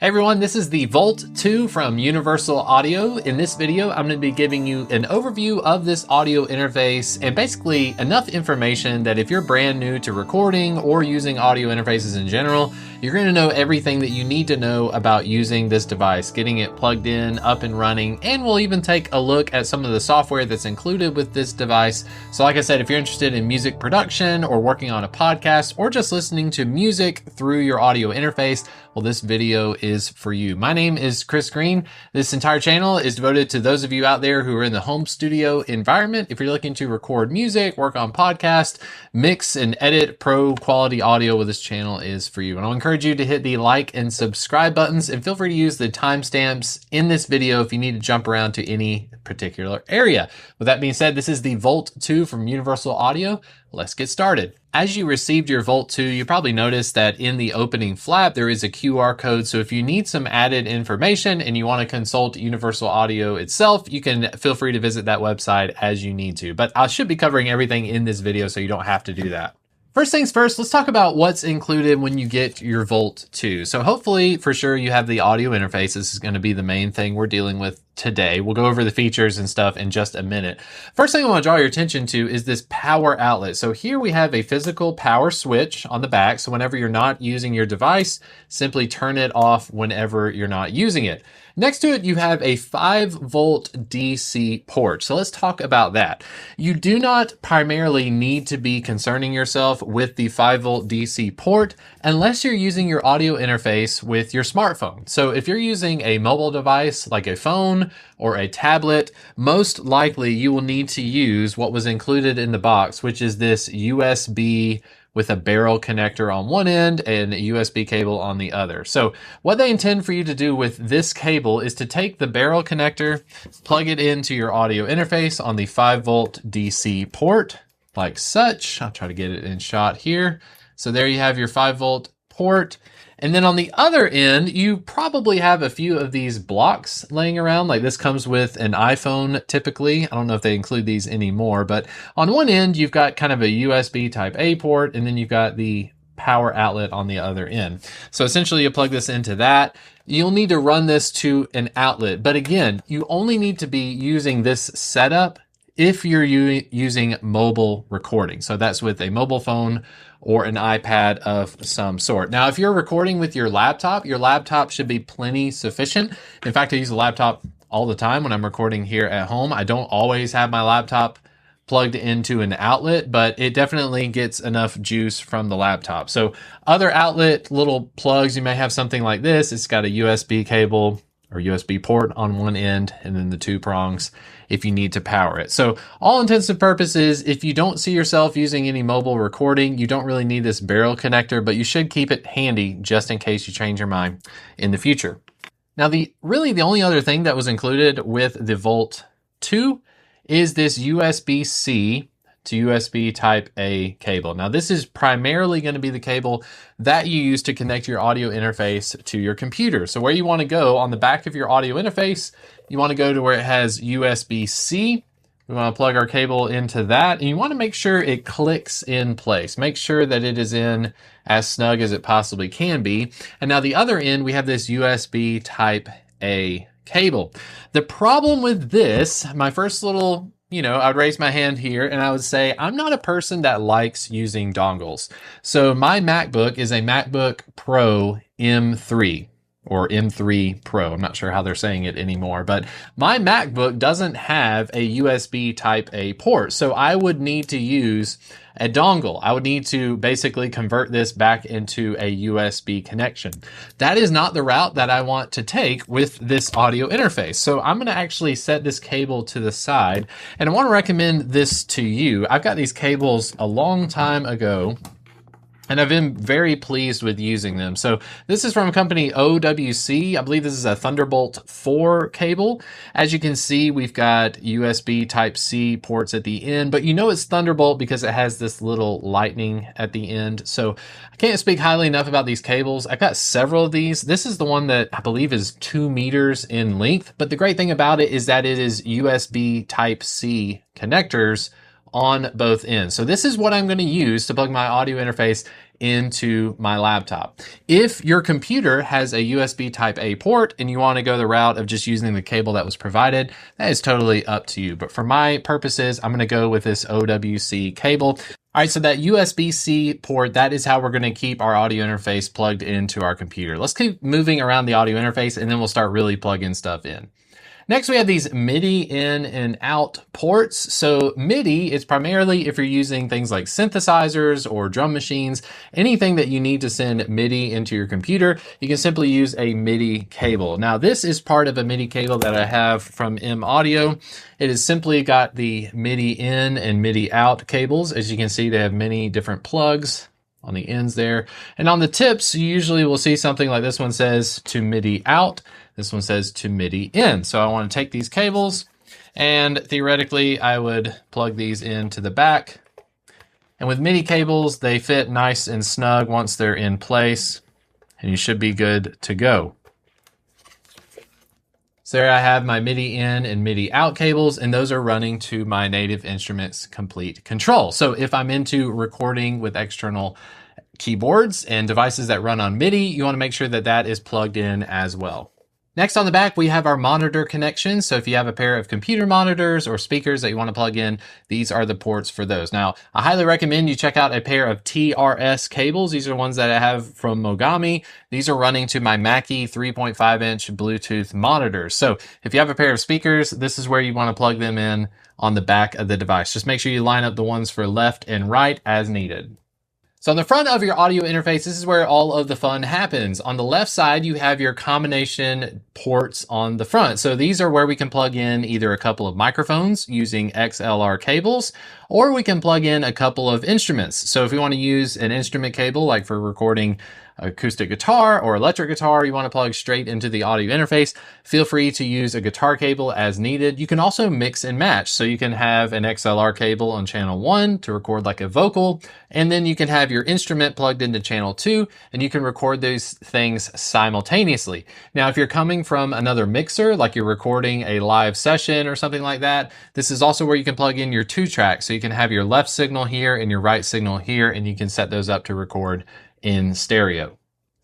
Hey everyone, this is the Volt 2 from Universal Audio. In this video, I'm going to be giving you an overview of this audio interface and basically enough information that if you're brand new to recording or using audio interfaces in general, you're going to know everything that you need to know about using this device, getting it plugged in, up and running, and we'll even take a look at some of the software that's included with this device. So like I said, if you're interested in music production or working on a podcast or just listening to music through your audio interface, well, this video is for you. My name is Chris Green. This entire channel is devoted to those of you out there who are in the home studio environment. If you're looking to record music, work on podcasts, mix and edit pro quality audio, well, this channel is for you. And I'll encourage you to hit the like and subscribe buttons and feel free to use the timestamps in this video if you need to jump around to any particular area. With that being said, this is the Volt 2 from Universal Audio. Let's get started. As you received your Volt 2, you probably noticed that in the opening flap, there is a QR code. So if you need some added information and you want to consult Universal Audio itself, you can feel free to visit that website as you need to. But I should be covering everything in this video, so you don't have to do that. First things first, let's talk about what's included when you get your Volt 2. So hopefully, for sure, you have the audio interface. This is going to be the main thing we're dealing with today. We'll go over the features and stuff in just a minute. First thing I want to draw your attention to is this power outlet. So here we have a physical power switch on the back. So whenever you're not using your device, simply turn it off whenever you're not using it. Next to it, you have a 5-volt DC port. So let's talk about that. You do not primarily need to be concerning yourself with the 5-volt DC port unless you're using your audio interface with your smartphone. So if you're using a mobile device like a phone or a tablet, most likely you will need to use what was included in the box, which is this USB with a barrel connector on one end and a USB cable on the other. So what they intend for you to do with this cable is to take the barrel connector, plug it into your audio interface on the 5-volt DC port, like such. I'll try to get it in shot here. So there you have your 5-volt port. And then on the other end, you probably have a few of these blocks laying around. Like this comes with an iPhone typically. I don't know if they include these anymore, but on one end, you've got kind of a USB type A port, and then you've got the power outlet on the other end. So essentially you plug this into that. You'll need to run this to an outlet. But again, you only need to be using this setup if you're using mobile recording. So that's with a mobile phone or an iPad of some sort. Now, if you're recording with your laptop should be plenty sufficient. In fact, I use a laptop all the time when I'm recording here at home. I don't always have my laptop plugged into an outlet, but it definitely gets enough juice from the laptop. So other outlet little plugs, you may have something like this. It's got a USB cable or USB port on one end, and then the 2 prongs if you need to power it. So all intents and purposes, if you don't see yourself using any mobile recording, you don't really need this barrel connector, but you should keep it handy just in case you change your mind in the future. Now, the only other thing that was included with the Volt 2 is this USB-C to USB type A cable. Now this is primarily going to be the cable that you use to connect your audio interface to your computer. So where you want to go on the back of your audio interface, you want to go to where it has USB-C. We want to plug our cable into that, and you want to make sure it clicks in place. Make sure that it is in as snug as it possibly can be. And now the other end, we have this USB type A cable. The problem with this, my first little I'd raise my hand here and I would say, I'm not a person that likes using dongles. So my MacBook is a MacBook Pro M3 or M3 Pro. I'm not sure how they're saying it anymore, but my MacBook doesn't have a USB type A port. So I would need to use a dongle. I would need to basically convert this back into a USB connection. That is not the route that I want to take with this audio interface. So I'm going to actually set this cable to the side, and I want to recommend this to you. I've got these cables a long time ago, and I've been very pleased with using them. So this is from a company OWC. I believe this is a Thunderbolt 4 cable. As you can see, we've got USB Type-C ports at the end, but you know it's Thunderbolt because it has this little lightning at the end. So I can't speak highly enough about these cables. I've got several of these. This is the one that I believe is 2 meters in length, but the great thing about it is that it is USB Type-C connectors on both ends. So this is what I'm going to use to plug my audio interface into my laptop. If your computer has a USB Type A port and you want to go the route of just using the cable that was provided, that is totally up to you. But for my purposes, I'm going to go with this OWC cable. All right, so that USB-C port, that is how we're going to keep our audio interface plugged into our computer. Let's keep moving around the audio interface and then we'll start really plugging stuff in. Next, we have these MIDI in and out ports. So MIDI is primarily if you're using things like synthesizers or drum machines, anything that you need to send MIDI into your computer, you can simply use a MIDI cable. Now, this is part of a MIDI cable that I have from M Audio. It has simply got the MIDI in and MIDI out cables. As you can see, they have many different plugs on the ends there. And on the tips, you usually will see something like this one says to MIDI out. This one says to MIDI in. So I want to take these cables and theoretically I would plug these into the back. And with MIDI cables, they fit nice and snug once they're in place and you should be good to go. So there I have my MIDI in and MIDI out cables, and those are running to my Native Instruments Complete Control. So if I'm into recording with external keyboards and devices that run on MIDI, you want to make sure that that is plugged in as well. Next on the back, we have our monitor connection. So if you have a pair of computer monitors or speakers that you want to plug in, these are the ports for those. Now, I highly recommend you check out a pair of TRS cables. These are ones that I have from Mogami. These are running to my Mackie 3.5-inch Bluetooth monitors. So if you have a pair of speakers, this is where you want to plug them in on the back of the device. Just make sure you line up the ones for left and right as needed. So on the front of your audio interface, this is where all of the fun happens. On the left side, you have your combination ports on the front. So these are where we can plug in either a couple of microphones using XLR cables, or we can plug in a couple of instruments. So if we want to use an instrument cable, like for recording acoustic guitar or electric guitar, you want to plug straight into the audio interface, feel free to use a guitar cable as needed. You can also mix and match. So you can have an XLR cable on channel 1 to record like a vocal, and then you can have your instrument plugged into channel 2, and you can record those things simultaneously. Now, if you're coming from another mixer, like you're recording a live session or something like that, this is also where you can plug in your 2 tracks. So you can have your left signal here and your right signal here, and you can set those up to record in stereo.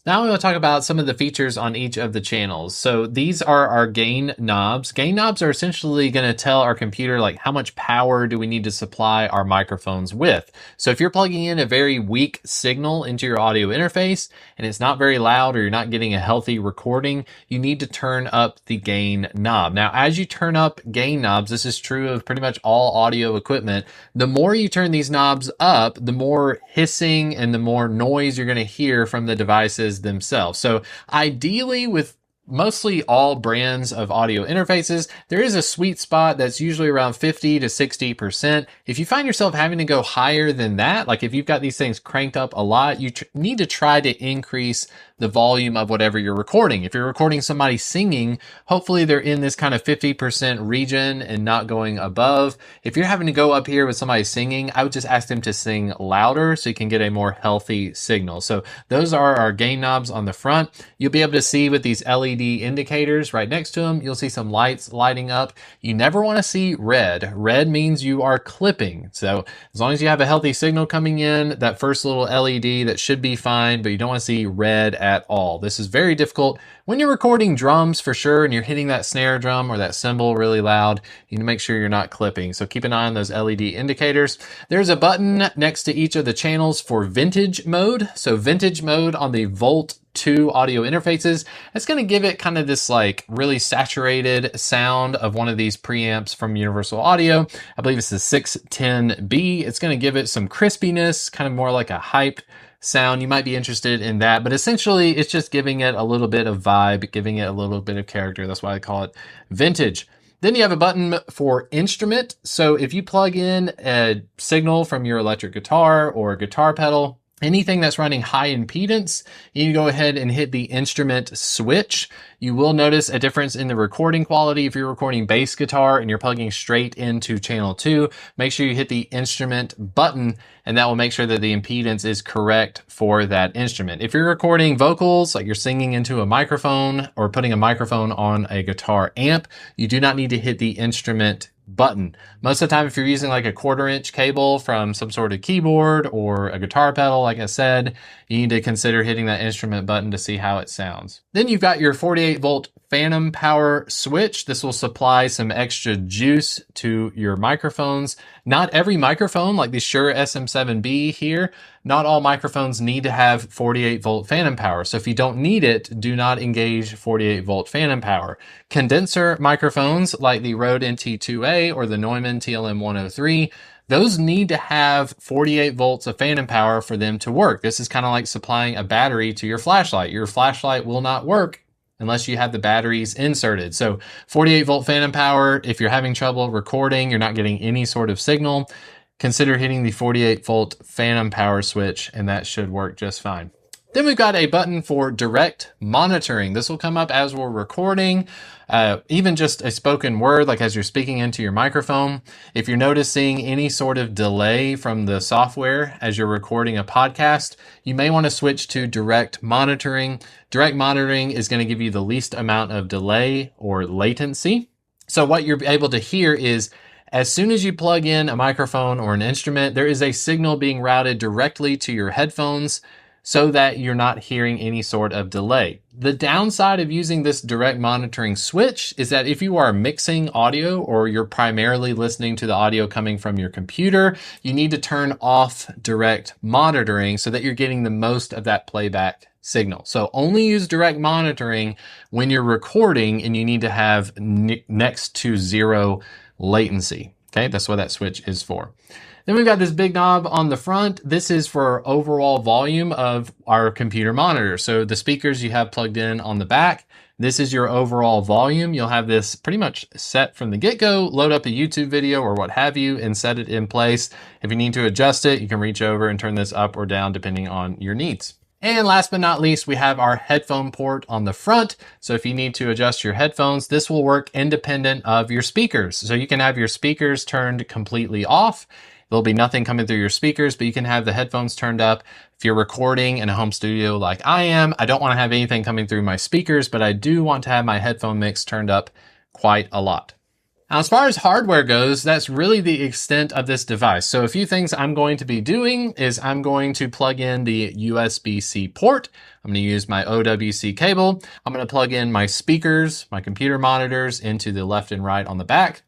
Now we will talk about some of the features on each of the channels. So these are our gain knobs. Gain knobs are essentially going to tell our computer like how much power do we need to supply our microphones with. So if you're plugging in a very weak signal into your audio interface and it's not very loud or you're not getting a healthy recording, you need to turn up the gain knob. Now, as you turn up gain knobs, this is true of pretty much all audio equipment, the more you turn these knobs up, the more hissing and the more noise you're going to hear from the devices themselves. So ideally, with mostly all brands of audio interfaces, there is a sweet spot that's usually around 50 to 60%. If you find yourself having to go higher than that, like if you've got these things cranked up a lot, you need to try to increase the volume of whatever you're recording. If you're recording somebody singing, hopefully they're in this kind of 50% region and not going above. If you're having to go up here with somebody singing, I would just ask them to sing louder so you can get a more healthy signal. So those are our gain knobs on the front. You'll be able to see with these LED indicators right next to them, you'll see some lights lighting up. You never want to see red. Red means you are clipping. So as long as you have a healthy signal coming in, that first little LED, that should be fine, but you don't want to see red at all. This is very difficult when you're recording drums for sure, and you're hitting that snare drum or that cymbal really loud. You need to make sure you're not clipping. So keep an eye on those LED indicators. There's a button next to each of the channels for vintage mode. So vintage mode on the Volt 2 audio interfaces, it's going to give it kind of this like really saturated sound of one of these preamps from Universal Audio. I believe it's the 610B. It's going to give it some crispiness, kind of more like a hype sound. You might be interested in that, but essentially it's just giving it a little bit of vibe, giving it a little bit of character. That's why I call it vintage. Then you have a button for instrument. So if you plug in a signal from your electric guitar or a guitar pedal, anything that's running high impedance, you need to go ahead and hit the instrument switch. You will notice a difference in the recording quality. If you're recording bass guitar and you're plugging straight into channel 2, make sure you hit the instrument button, and that will make sure that the impedance is correct for that instrument. If you're recording vocals, like you're singing into a microphone or putting a microphone on a guitar amp, you do not need to hit the instrument button. Most of the time, if you're using like a 1/4" cable from some sort of keyboard or a guitar pedal, like I said, you need to consider hitting that instrument button to see how it sounds. Then you've got your 48-volt phantom power switch. This will supply some extra juice to your microphones. Not every microphone, like the Shure SM7B here, not all microphones need to have 48-volt phantom power. So if you don't need it, do not engage 48-volt phantom power. Condenser microphones like the Rode NT2A or the Neumann TLM103, those need to have 48 volts of phantom power for them to work. This is kind of like supplying a battery to your flashlight. Your flashlight will not work unless you have the batteries inserted. So 48-volt phantom power, if you're having trouble recording, you're not getting any sort of signal, consider hitting the 48-volt phantom power switch, and that should work just fine. Then we've got a button for direct monitoring. This will come up as we're recording, even just a spoken word, like as you're speaking into your microphone. If you're noticing any sort of delay from the software as you're recording a podcast, you may want to switch to direct monitoring. Direct monitoring is going to give you the least amount of delay or latency. So what you're able to hear is, as soon as you plug in a microphone or an instrument, there is a signal being routed directly to your headphones so that you're not hearing any sort of delay. The downside of using this direct monitoring switch is that if you are mixing audio or you're primarily listening to the audio coming from your computer, you need to turn off direct monitoring so that you're getting the most of that playback signal. So only use direct monitoring when you're recording and you need to have next to zero latency. Okay, that's what that switch is for. Then we've got this big knob on the front. This is for overall volume of our computer monitor. So the speakers you have plugged in on the back, this is your overall volume. You'll have this pretty much set from the get-go, load up a YouTube video or what have you, and set it in place. If you need to adjust it, you can reach over and turn this up or down depending on your needs. And last but not least, we have our headphone port on the front. So if you need to adjust your headphones, this will work independent of your speakers. So you can have your speakers turned completely off. There'll be nothing coming through your speakers, but you can have the headphones turned up. If you're recording in a home studio like I am, I don't want to have anything coming through my speakers, but I do want to have my headphone mix turned up quite a lot. Now, as far as hardware goes, that's really the extent of this device. So a few things I'm going to be doing is I'm going to plug in the USB-C port. I'm going to use my OWC cable. I'm going to plug in my speakers, my computer monitors into the left and right on the back.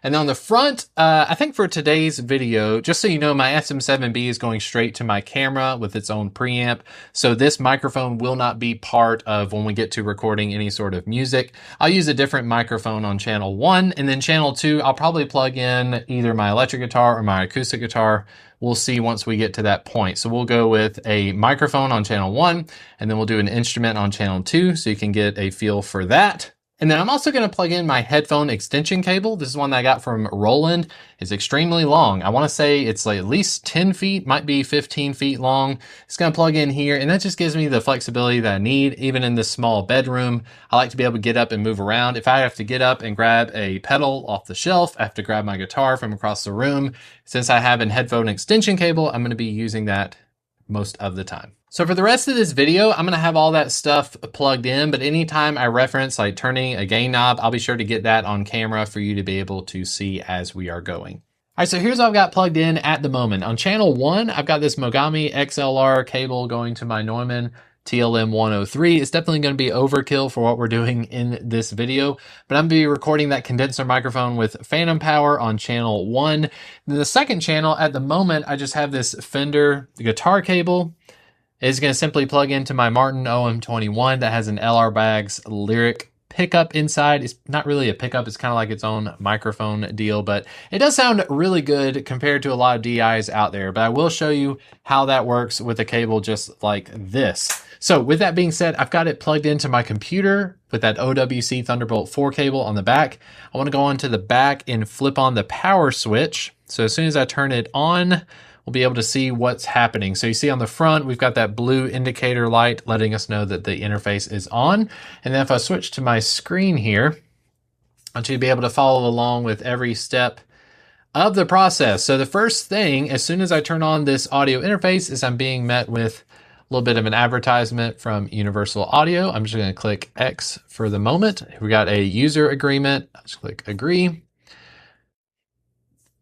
And then on the front, I think for today's video, just so you know, my SM7B is going straight to my camera with its own preamp. So this microphone will not be part of when we get to recording any sort of music. I'll use a different microphone on channel 1, and then channel 2, I'll probably plug in either my electric guitar or my acoustic guitar. We'll see once we get to that point. So we'll go with a microphone on channel 1, and then we'll do an instrument on channel 2 so you can get a feel for that. And then I'm also going to plug in my headphone extension cable. This is one that I got from Roland. It's extremely long. I want to say it's like at least 10 feet, might be 15 feet long. It's going to plug in here, and that just gives me the flexibility that I need, even in this small bedroom. I like to be able to get up and move around. If I have to get up and grab a pedal off the shelf, I have to grab my guitar from across the room. Since I have an headphone extension cable, I'm going to be using that most of the time. So for the rest of this video, I'm going to have all that stuff plugged in, but anytime I reference like turning a gain knob, I'll be sure to get that on camera for you to be able to see as we are going. All right, so here's what I've got plugged in at the moment. On channel 1, I've got this Mogami XLR cable going to my Neumann TLM103. It's definitely going to be overkill for what we're doing in this video, but I'm going to be recording that condenser microphone with phantom power on channel 1. Then the second channel, at the moment, I just have this Fender guitar cable. It's going to simply plug into my Martin OM21 that has an LR Baggs Lyric pickup inside. It's not really a pickup, it's kind of like its own microphone deal, but it does sound really good compared to a lot of DIs out there. But I will show you how that works with a cable just like this. So with that being said, I've got it plugged into my computer with that OWC Thunderbolt 4 cable on the back. I want to go onto the back and flip on the power switch. So as soon as I turn it on, we'll be able to see what's happening. So you see on the front, we've got that blue indicator light letting us know that the interface is on. And then if I switch to my screen here, I want you to be able to follow along with every step of the process. So the first thing, as soon as I turn on this audio interface, is I'm being met with a little bit of an advertisement from Universal Audio. I'm just going to click X for the moment. We got a user agreement. I'll just click agree.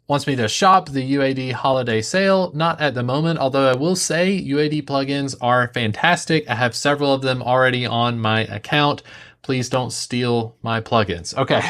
Wants me to shop the UAD holiday sale. Not at the moment, although I will say UAD plugins are fantastic. I have several of them already on my account. Please don't steal my plugins. Okay.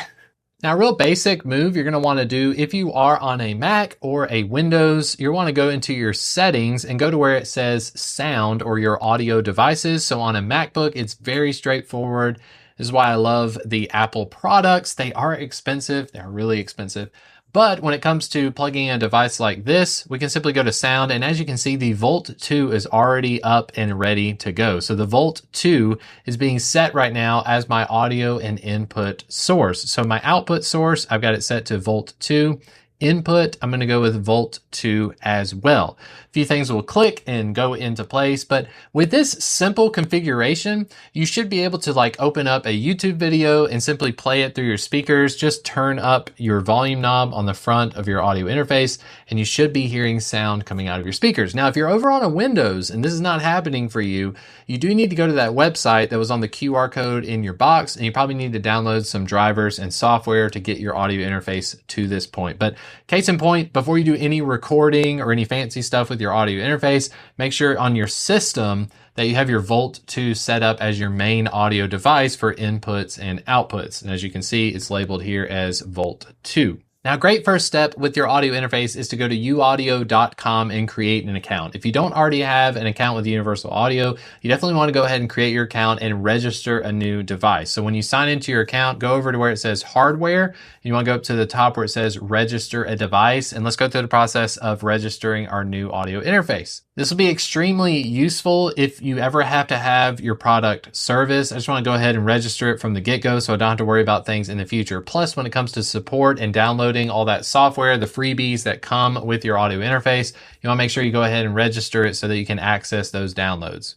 Now, a real basic move you're going to want to do if you are on a Mac or a Windows, you want to go into your settings and go to where it says sound or your audio devices. So on a MacBook, it's very straightforward. This is why I love the Apple products. They are expensive. They're really expensive. But when it comes to plugging in a device like this, we can simply go to sound. And as you can see, the Volt 2 is already up and ready to go. So the Volt 2 is being set right now as my audio and input source. So my output source, I've got it set to Volt 2. Input, I'm going to go with Volt 2 as well. A few things will click and go into place, but with this simple configuration, you should be able to like open up a YouTube video and simply play it through your speakers. Just turn up your volume knob on the front of your audio interface, and you should be hearing sound coming out of your speakers. Now, if you're over on a Windows and this is not happening for you, you do need to go to that website that was on the QR code in your box, and you probably need to download some drivers and software to get your audio interface to this point. But case in point, before you do any recording or any fancy stuff with your audio interface, make sure on your system that you have your Volt 2 set up as your main audio device for inputs and outputs. And as you can see, it's labeled here as Volt 2. Now, great first step with your audio interface is to go to uaudio.com and create an account. If you don't already have an account with Universal Audio, you definitely want to go ahead and create your account and register a new device. So when you sign into your account, go over to where it says hardware. You want to go up to the top where it says register a device, and let's go through the process of registering our new audio interface. This will be extremely useful if you ever have to have your product serviced. I just want to go ahead and register it from the get-go so I don't have to worry about things in the future. Plus, when it comes to support and downloading all that software, the freebies that come with your audio interface, you want to make sure you go ahead and register it so that you can access those downloads.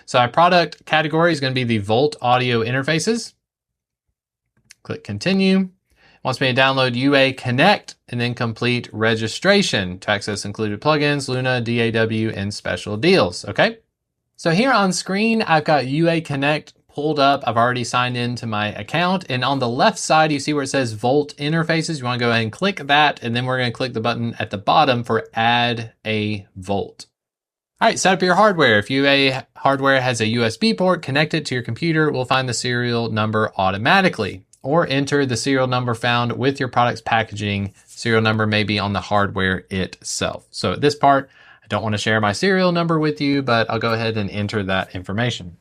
So our product category is going to be the Volt audio interfaces. Click continue. Wants me to download UA Connect and then complete registration to access included plugins, Luna, DAW, and special deals. Okay. So here on screen, I've got UA Connect pulled up. I've already signed into my account. And on the left side, you see where it says Volt Interfaces. You want to go ahead and click that. And then we're going to click the button at the bottom for Add a Volt. All right, set up your hardware. If UA hardware has a USB port, connect it to your computer. We'll find the serial number automatically. Or enter the serial number found with your product's packaging. Serial number may be on the hardware itself. So at this part, I don't want to share my serial number with you, but I'll go ahead and enter that information.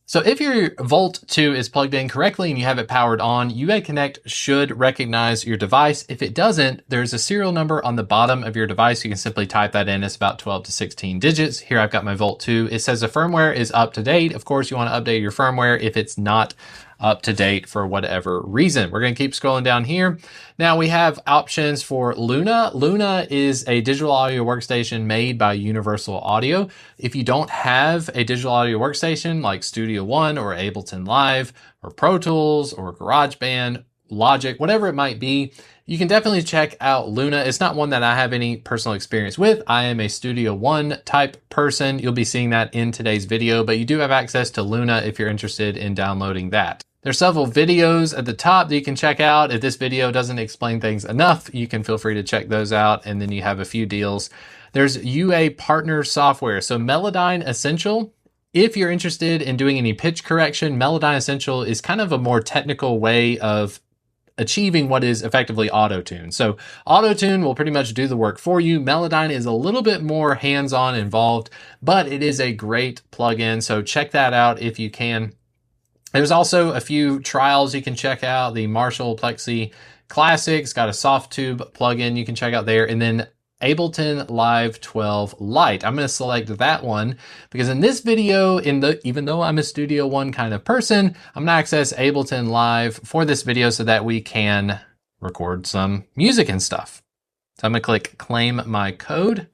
So if your Volt 2 is plugged in correctly and you have it powered on, UA Connect should recognize your device. If it doesn't, there's a serial number on the bottom of your device. You can simply type that in. It's about 12 to 16 digits. Here I've got my Volt 2. It says the firmware is up to date. Of course, you want to update your firmware if it's not up to date for whatever reason. We're going to keep scrolling down here. Now we have options for Luna. Luna is a digital audio workstation made by Universal Audio. If you don't have a digital audio workstation like Studio One or Ableton Live or Pro Tools or GarageBand, Logic, whatever it might be, you can definitely check out Luna. It's not one that I have any personal experience with. I am a Studio One type person. You'll be seeing that in today's video, but you do have access to Luna if you're interested in downloading that. There's several videos at the top that you can check out. If this video doesn't explain things enough, you can feel free to check those out. And then you have a few deals. There's UA partner software. So Melodyne Essential, if you're interested in doing any pitch correction, Melodyne Essential is kind of a more technical way of achieving what is effectively auto-tune. So auto-tune will pretty much do the work for you. Melodyne is a little bit more hands-on involved, but it is a great plugin. So check that out if you can. There's also a few trials you can check out. The Marshall Plexi Classic's got a soft tube plugin you can check out there. And then Ableton Live 12 Lite. I'm going to select that one because in this video, even though I'm a Studio One kind of person, I'm going to access Ableton Live for this video so that we can record some music and stuff. So I'm going to click Claim My Code.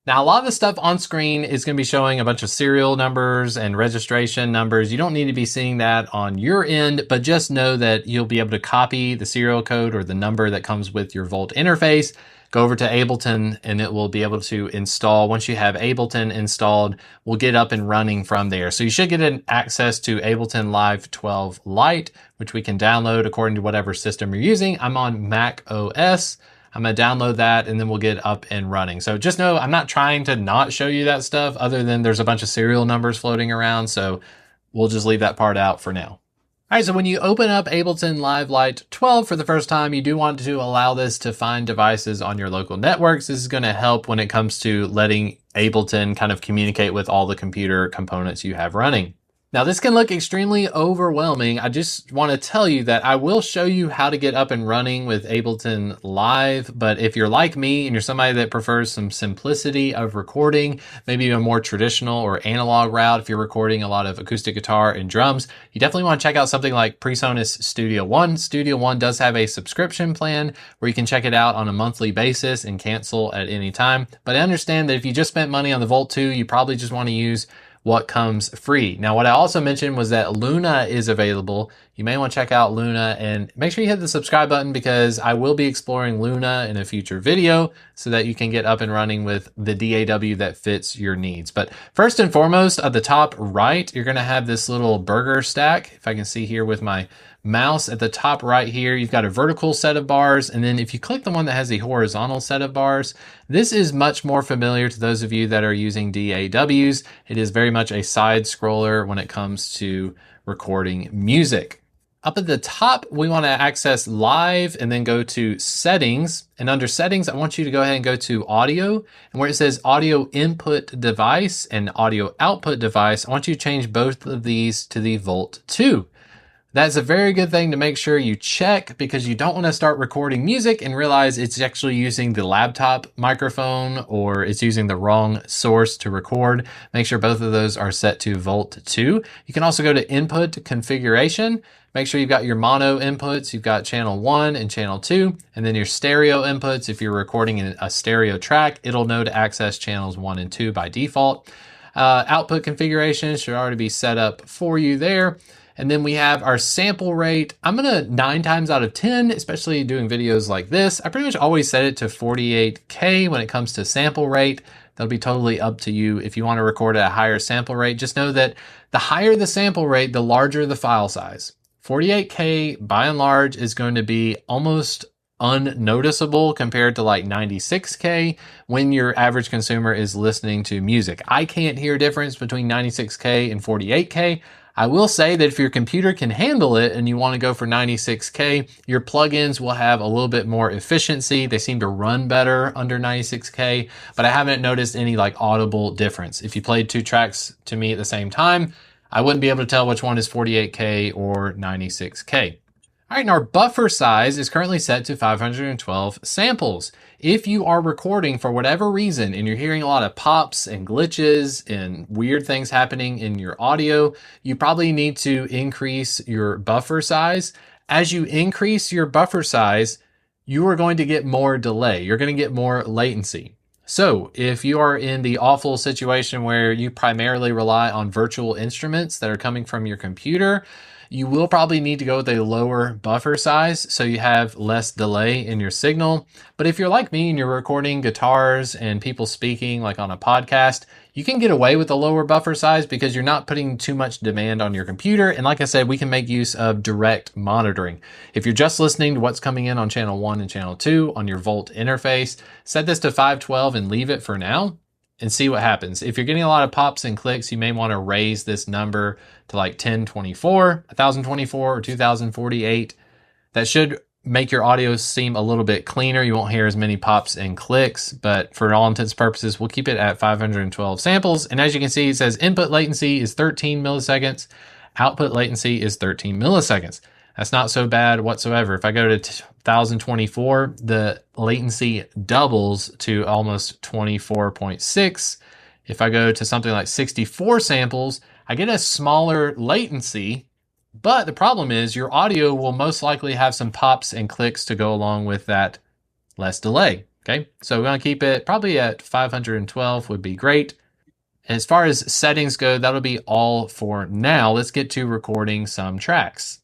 Now, a lot of the stuff on screen is going to be showing a bunch of serial numbers and registration numbers. You don't need to be seeing that on your end, but just know that you'll be able to copy the serial code or the number that comes with your Volt interface, go over to Ableton, and it will be able to install. Once you have Ableton installed, we'll get up and running from there. So you should get an access to Ableton Live 12 Lite, which we can download according to whatever system you're using. I'm on Mac OS. I'm going to download that and then we'll get up and running. So just know I'm not trying to not show you that stuff, other than there's a bunch of serial numbers floating around. So we'll just leave that part out for now. All right, so when you open up Ableton Live Lite 12 for the first time, you do want to allow this to find devices on your local networks. This is going to help when it comes to letting Ableton kind of communicate with all the computer components you have running. Now, this can look extremely overwhelming. I just want to tell you that I will show you how to get up and running with Ableton Live, but if you're like me and you're somebody that prefers some simplicity of recording, maybe a more traditional or analog route, if you're recording a lot of acoustic guitar and drums, you definitely want to check out something like PreSonus Studio One. Studio One does have a subscription plan where you can check it out on a monthly basis and cancel at any time. But I understand that if you just spent money on the Volt 2, you probably just want to use what comes free. Now, what I also mentioned was that Luna is available. You may want to check out Luna and make sure you hit the subscribe button, because I will be exploring Luna in a future video so that you can get up and running with the DAW that fits your needs. But first and foremost, at the top right, you're going to have this little burger stack. If I can see here with my mouse at the top right here, you've got a vertical set of bars, and then if you click the one that has the horizontal set of bars, this is much more familiar to those of you that are using DAWs. It is very much a side scroller when it comes to recording music. Up at the top, we want to access live and then go to settings. And under settings, I want you to go ahead and go to audio. And where it says audio input device and audio output device, I want you to change both of these to the Volt 2. That's a very good thing to make sure you check, because you don't want to start recording music and realize it's actually using the laptop microphone or it's using the wrong source to record. Make sure both of those are set to Volt 2. You can also go to input configuration. Make sure you've got your mono inputs. You've got channel 1 and channel 2, and then your stereo inputs. If you're recording in a stereo track, it'll know to access channels 1 and 2 by default. Output configuration should already be set up for you there. And then we have our sample rate. I'm gonna 9 times out of 10, especially doing videos like this, I pretty much always set it to 48K when it comes to sample rate. That'll be totally up to you. If you want to record at a higher sample rate, just know that the higher the sample rate, the larger the file size. 48K by and large is going to be almost unnoticeable compared to like 96K when your average consumer is listening to music. I can't hear a difference between 96K and 48K. I will say that if your computer can handle it and you want to go for 96K, your plugins will have a little bit more efficiency. They seem to run better under 96K, but I haven't noticed any like audible difference. If you played 2 tracks to me at the same time, I wouldn't be able to tell which one is 48K or 96K. All right, and our buffer size is currently set to 512 samples. If you are recording for whatever reason and you're hearing a lot of pops and glitches and weird things happening in your audio, you probably need to increase your buffer size. As you increase your buffer size, you are going to get more delay. You're going to get more latency. So if you are in the awful situation where you primarily rely on virtual instruments that are coming from your computer, you will probably need to go with a lower buffer size so you have less delay in your signal. But if you're like me and you're recording guitars and people speaking like on a podcast, you can get away with a lower buffer size because you're not putting too much demand on your computer. And like I said, we can make use of direct monitoring. If you're just listening to what's coming in on channel 1 and channel 2 on your Volt interface, set this to 512 and leave it for now and see what happens. If you're getting a lot of pops and clicks, you may want to raise this number to like 1024, 1024, or 2048. That should make your audio seem a little bit cleaner. You won't hear as many pops and clicks, but for all intents and purposes, we'll keep it at 512 samples. And as you can see, it says input latency is 13 milliseconds. Output latency is 13 milliseconds. That's not so bad whatsoever. If I go to 1024, the latency doubles to almost 24.6. If I go to something like 64 samples, I get a smaller latency, but the problem is your audio will most likely have some pops and clicks to go along with that less delay. Okay, so we want to keep it probably at 512 would be great. As far as settings go, that'll be all for now. Let's get to recording some tracks.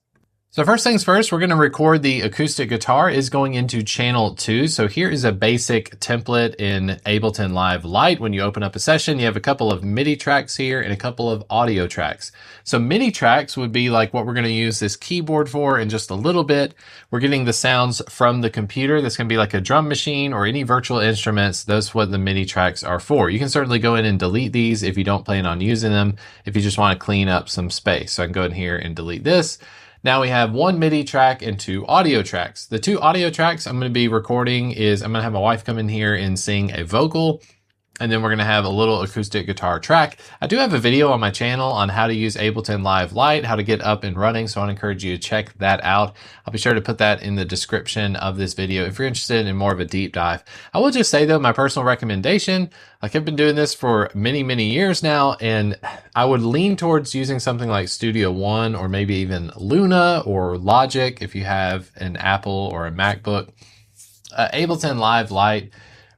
So first things first, we're going to record the acoustic guitar is going into channel 2. So here is a basic template in Ableton Live Lite. When you open up a session, you have a couple of MIDI tracks here and a couple of audio tracks. So MIDI tracks would be like what we're going to use this keyboard for in just a little bit. We're getting the sounds from the computer. That's going to be like a drum machine or any virtual instruments. That's what the MIDI tracks are for. You can certainly go in and delete these if you don't plan on using them, if you just want to clean up some space. So I can go in here and delete this. Now we have one MIDI track and two audio tracks. The two audio tracks I'm going to be recording is I'm going to have my wife come in here and sing a vocal, and then we're going to have a little acoustic guitar track. I do have a video on my channel on how to use Ableton Live Lite, how to get up and running, so I want to encourage you to check that out. I'll be sure to put that in the description of this video if you're interested in more of a deep dive. I will just say though, my personal recommendation, like I've been doing this for many, many years now, and I would lean towards using something like Studio One or maybe even Luna or Logic if you have an Apple or a MacBook. Ableton Live Lite,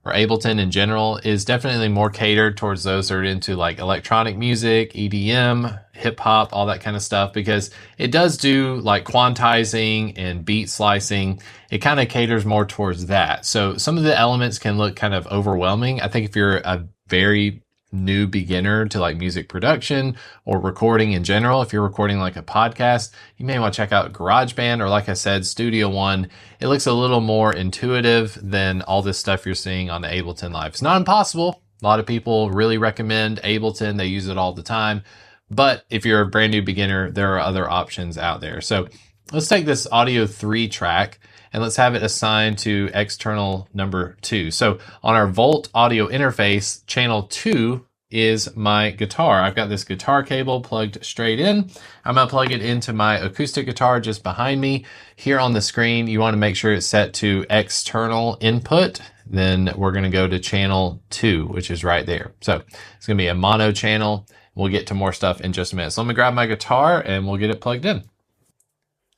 or Ableton in general, is definitely more catered towards those that are into like electronic music, EDM, hip hop, all that kind of stuff, because it does do like quantizing and beat slicing. It kind of caters more towards that. So some of the elements can look kind of overwhelming. I think if you're a very new beginner to like music production or recording in general, if you're recording like a podcast, you may want to check out GarageBand, or like I said, Studio One. It looks a little more intuitive than all this stuff you're seeing on the Ableton Live. It's not impossible. A lot of people really recommend Ableton. They use it all the time. But if you're a brand new beginner, there are other options out there. So let's take this audio 3 track and let's have it assigned to external number 2. So on our Volt audio interface, channel 2 is my guitar. I've got this guitar cable plugged straight in. I'm gonna plug it into my acoustic guitar just behind me. Here on the screen, you wanna make sure it's set to external input. Then we're gonna go to channel 2, which is right there. So it's gonna be a mono channel. We'll get to more stuff in just a minute. So let me grab my guitar and we'll get it plugged in.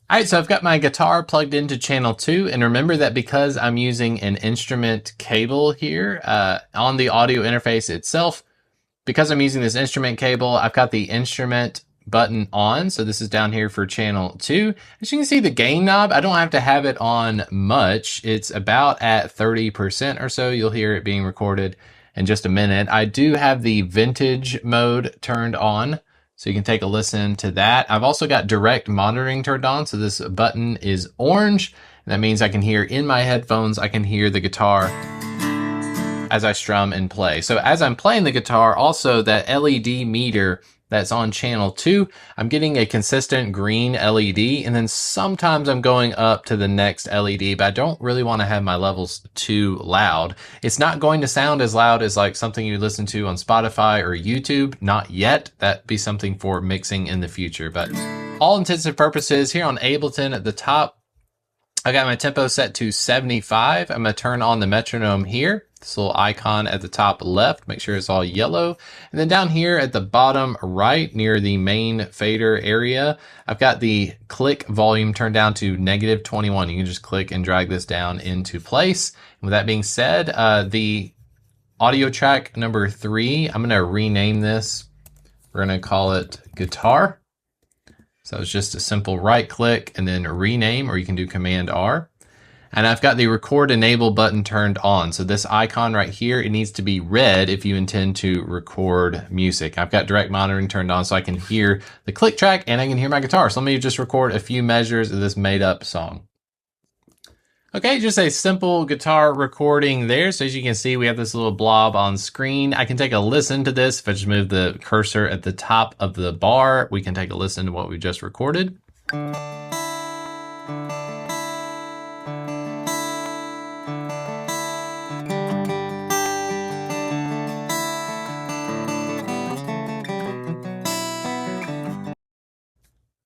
All right, so I've got my guitar plugged into channel 2, and remember that because I'm using an instrument cable here on the audio interface itself, because I'm using this instrument cable, I've got the instrument button on. So this is down here for channel 2. As you can see, the gain knob, I don't have to have it on much. It's about at 30% or so. You'll hear it being recorded in just a minute. I do have the vintage mode turned on, so you can take a listen to that. I've also got direct monitoring turned on. So this button is orange. And that means I can hear in my headphones, I can hear the guitar as I strum and play. So as I'm playing the guitar, also that LED meter that's on channel 2, I'm getting a consistent green LED, and then sometimes I'm going up to the next LED, but I don't really want to have my levels too loud. It's not going to sound as loud as like something you listen to on Spotify or YouTube, not yet. That'd be something for mixing in the future, but all intents and purposes here on Ableton at the top, I got my tempo set to 75. I'm gonna turn on the metronome here. This little icon at the top left, make sure it's all yellow. And then down here at the bottom right near the main fader area, I've got the click volume turned down to -21. You can just click and drag this down into place. And with that being said, the audio track number 3, I'm gonna rename this. We're gonna call it guitar. So it's just a simple right click and then rename, or you can do Command R. And I've got the record enable button turned on. So this icon right here, it needs to be red if you intend to record music. I've got direct monitoring turned on so I can hear the click track and I can hear my guitar. So let me just record a few measures of this made up song. Okay, just a simple guitar recording there. So as you can see, we have this little blob on screen. I can take a listen to this. If I just move the cursor at the top of the bar, we can take a listen to what we just recorded.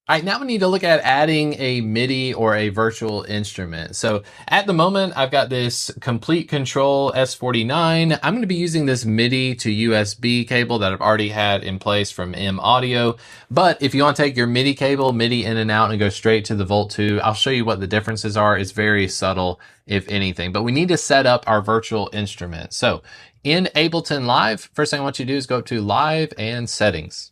All right, now we need to look at adding a MIDI or a virtual instrument. So at the moment, I've got this Complete Control S49. I'm going to be using this MIDI to USB cable that I've already had in place from M Audio. But if you want to take your MIDI cable, MIDI in and out, and go straight to the Volt 2, I'll show you what the differences are. It's very subtle, if anything. But we need to set up our virtual instrument. So in Ableton Live, first thing I want you to do is go up to Live and Settings.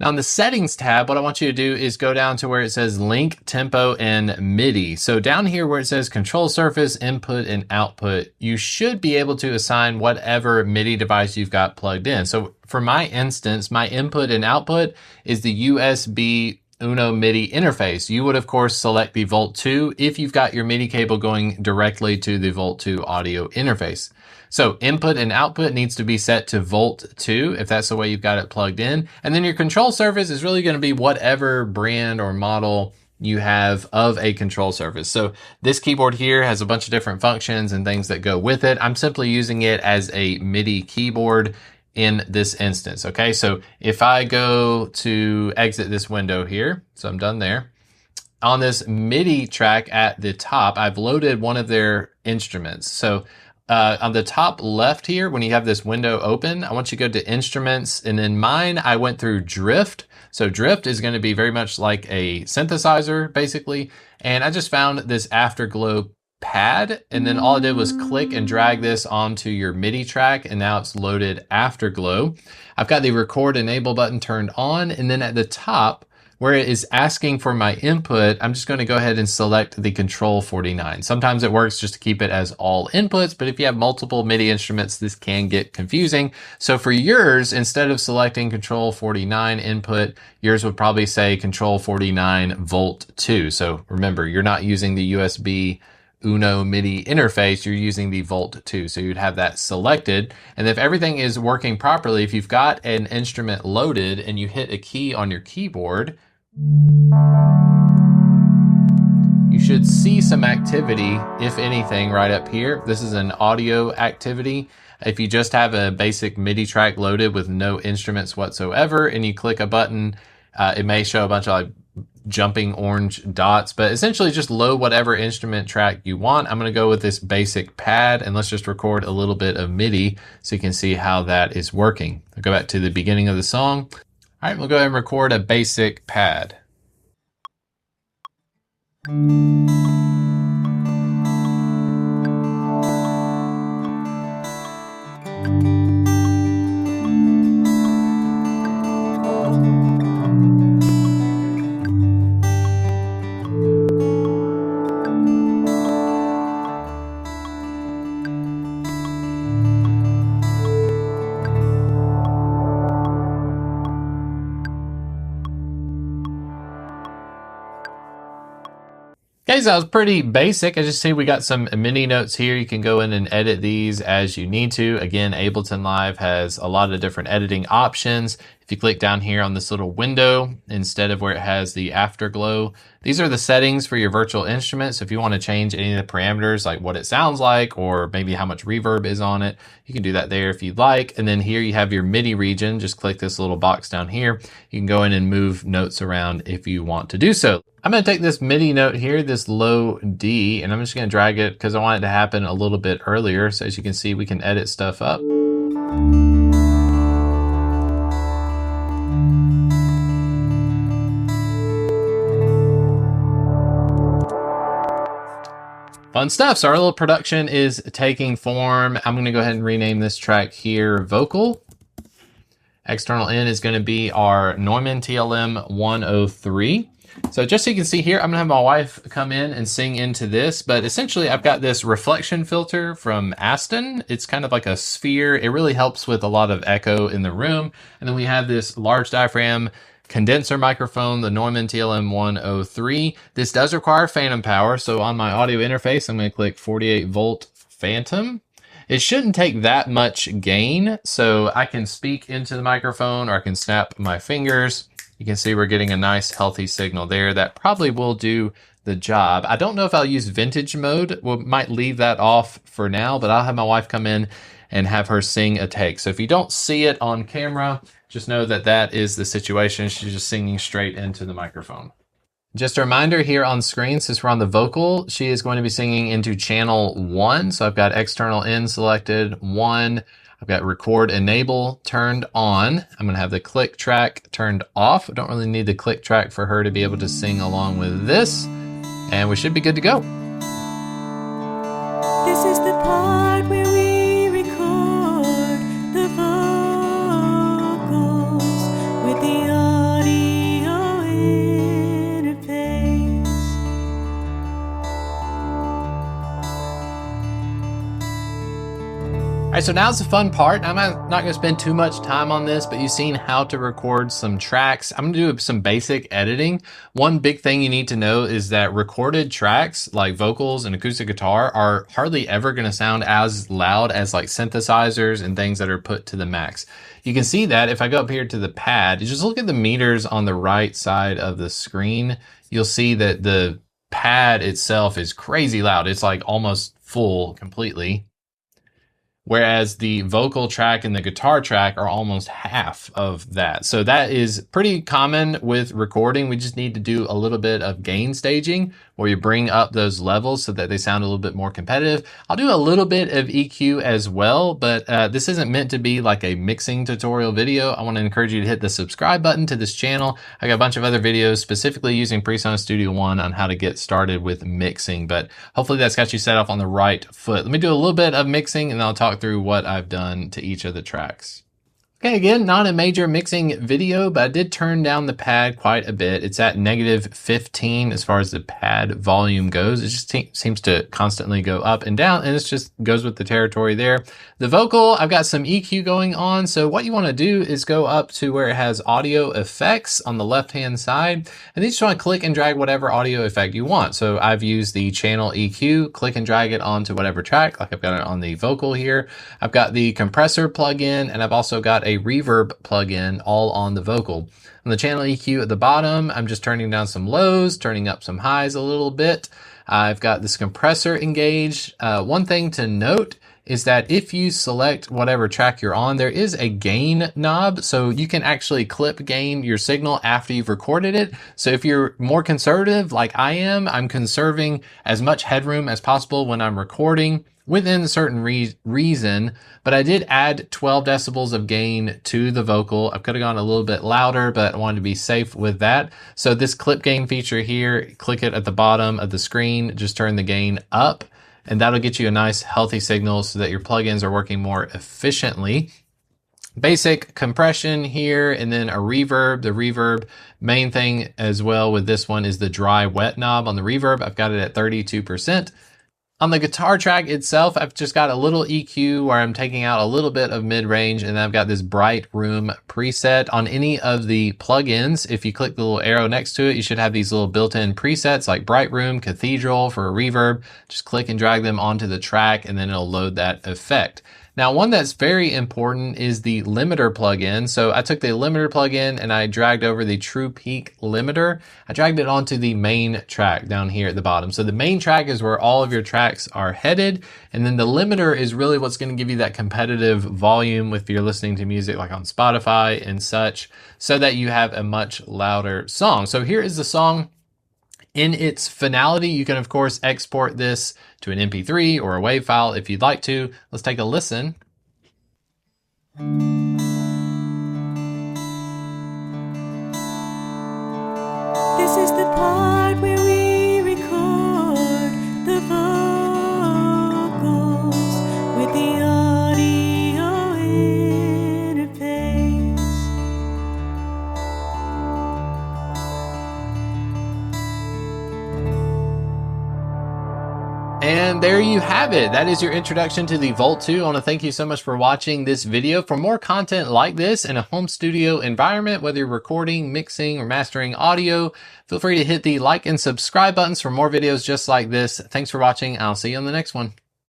Now in the settings tab, what I want you to do is go down to where it says link, tempo, and MIDI. So down here where it says control surface, input, and output, you should be able to assign whatever MIDI device you've got plugged in. So for my instance, my input and output is the USB Uno MIDI interface. You would of course select the Volt 2 if you've got your MIDI cable going directly to the Volt 2 audio interface. So input and output needs to be set to Volt 2 if that's the way you've got it plugged in. And then your control surface is really going to be whatever brand or model you have of a control surface. So this keyboard here has a bunch of different functions and things that go with it. I'm simply using it as a MIDI keyboard in this instance. Okay, so if I go to exit this window here, so I'm done there. On this MIDI track at the top, I've loaded one of their instruments. So on the top left here, when you have this window open, I want you to go to instruments, and in mine, I went through drift. So drift is going to be very much like a synthesizer, basically. And I just found this Afterglow pad, and then all I did was click and drag this onto your MIDI track, and now it's loaded Afterglow. I've got the record enable button turned on, and then at the top, where it is asking for my input, I'm just going to go ahead and select the Control 49. Sometimes it works just to keep it as all inputs, but if you have multiple MIDI instruments, this can get confusing. So for yours, instead of selecting Control 49 input, yours would probably say Control 49 Volt 2. So remember, you're not using the USB Uno MIDI interface, you're using the Volt 2. So you'd have that selected. And if everything is working properly, if you've got an instrument loaded and you hit a key on your keyboard, you should see some activity, if anything, right up here. This is an audio activity. If you just have a basic MIDI track loaded with no instruments whatsoever and you click a button, it may show a bunch of like jumping orange dots, but essentially just load whatever instrument track you want. I'm going to go with this basic pad, and let's just record a little bit of MIDI so you can see how that is working. I'll go back to the beginning of the song. All right, we'll go ahead and record a basic pad. Okay, so that was pretty basic. As you see, we got some MIDI notes here. You can go in and edit these as you need to. Again, Ableton Live has a lot of different editing options. If you click down here on this little window, instead of where it has the Afterglow, these are the settings for your virtual instrument. So if you want to change any of the parameters, like what it sounds like, or maybe how much reverb is on it, you can do that there if you'd like. And then here you have your MIDI region. Just click this little box down here. You can go in and move notes around if you want to do so. I'm going to take this MIDI note here, this low D, and I'm just going to drag it because I want it to happen a little bit earlier. So as you can see, we can edit stuff up. Fun stuff. So our little production is taking form. I'm going to go ahead and rename this track here Vocal. External in is going to be our Neumann TLM 103. So just so you can see here, I'm gonna have my wife come in and sing into this, but essentially I've got this reflection filter from Aston. It's kind of like a sphere. It really helps with a lot of echo in the room. And then we have this large diaphragm condenser microphone, the Neumann TLM 103. This does require phantom power. So on my audio interface, I'm gonna click 48 volt phantom. It shouldn't take that much gain. So I can speak into the microphone or I can snap my fingers. You can see we're getting a nice healthy signal there. That probably will do the job. I don't know if I'll use vintage mode. We might leave that off for now, but I'll have my wife come in and have her sing a take. So if you don't see it on camera, just know that that is the situation. She's just singing straight into the microphone. Just a reminder here on screen, since we're on the vocal, she is going to be singing into channel 1. So I've got external in selected, 1. I've got record enable turned on. I'm going to have the click track turned off. I don't really need the click track for her to be able to sing along with this. And we should be good to go. This is the part where we record the vocals with the right, so now's the fun part. I'm not gonna spend too much time on this, but you've seen how to record some tracks. I'm gonna do some basic editing. One big thing you need to know is that recorded tracks like vocals and acoustic guitar are hardly ever gonna sound as loud as like synthesizers and things that are put to the max. You can see that if I go up here to the pad, you just look at the meters on the right side of the screen. You'll see that the pad itself is crazy loud. It's like almost full completely. Whereas the vocal track and the guitar track are almost half of that. So that is pretty common with recording. We just need to do a little bit of gain staging where you bring up those levels so that they sound a little bit more competitive. I'll do a little bit of EQ as well, but this isn't meant to be like a mixing tutorial video. I want to encourage you to hit the subscribe button to this channel. I got a bunch of other videos specifically using PreSonus Studio One on how to get started with mixing, but hopefully that's got you set off on the right foot. Let me do a little bit of mixing and then I'll talk through what I've done to each of the tracks. Okay, again, not a major mixing video, but I did turn down the pad quite a bit. It's at -15 as far as the pad volume goes. It just seems to constantly go up and down, and it just goes with the territory there. The vocal, I've got some EQ going on, so what you want to do is go up to where it has audio effects on the left-hand side, and then you just want to click and drag whatever audio effect you want. So I've used the channel EQ, click and drag it onto whatever track, like I've got it on the vocal here. I've got the compressor plugin, and I've also got a reverb plugin all on the vocal. On the channel EQ at the bottom, I'm just turning down some lows, turning up some highs a little bit. I've got this compressor engaged. One thing to note is that if you select whatever track you're on, there is a gain knob, so you can actually clip gain your signal after you've recorded it. So if you're more conservative like I am, I'm conserving as much headroom as possible when I'm recording within a certain reason, but I did add 12 decibels of gain to the vocal. I could have gone a little bit louder, but I wanted to be safe with that. So this clip gain feature here, click it at the bottom of the screen, just turn the gain up, and that'll get you a nice healthy signal so that your plugins are working more efficiently. Basic compression here, and then a reverb. The reverb main thing as well with this one is the dry wet knob on the reverb. I've got it at 32%. On the guitar track itself, I've just got a little EQ where I'm taking out a little bit of mid-range, and I've got this bright room preset. On any of the plugins, if you click the little arrow next to it, you should have these little built-in presets like bright room, cathedral for a reverb. Just click and drag them onto the track and then it'll load that effect. Now, one that's very important is the limiter plugin. So I took the limiter plugin and I dragged over the True Peak limiter. I dragged it onto the main track down here at the bottom. So the main track is where all of your tracks are headed. And then the limiter is really what's going to give you that competitive volume if you're listening to music like on Spotify and such, so that you have a much louder song. So here is the song. In its finality, you can of course export this to an MP3 or a WAV file if you'd like to. Let's take a listen. This is the part where we record the vocals with the audio interface. And there you have it. That is your introduction to the Volt 2. I want to thank you so much for watching this video. For more content like this in a home studio environment, whether you're recording, mixing, or mastering audio, feel free to hit the like and subscribe buttons for more videos just like this. Thanks for watching. I'll see you on the next one.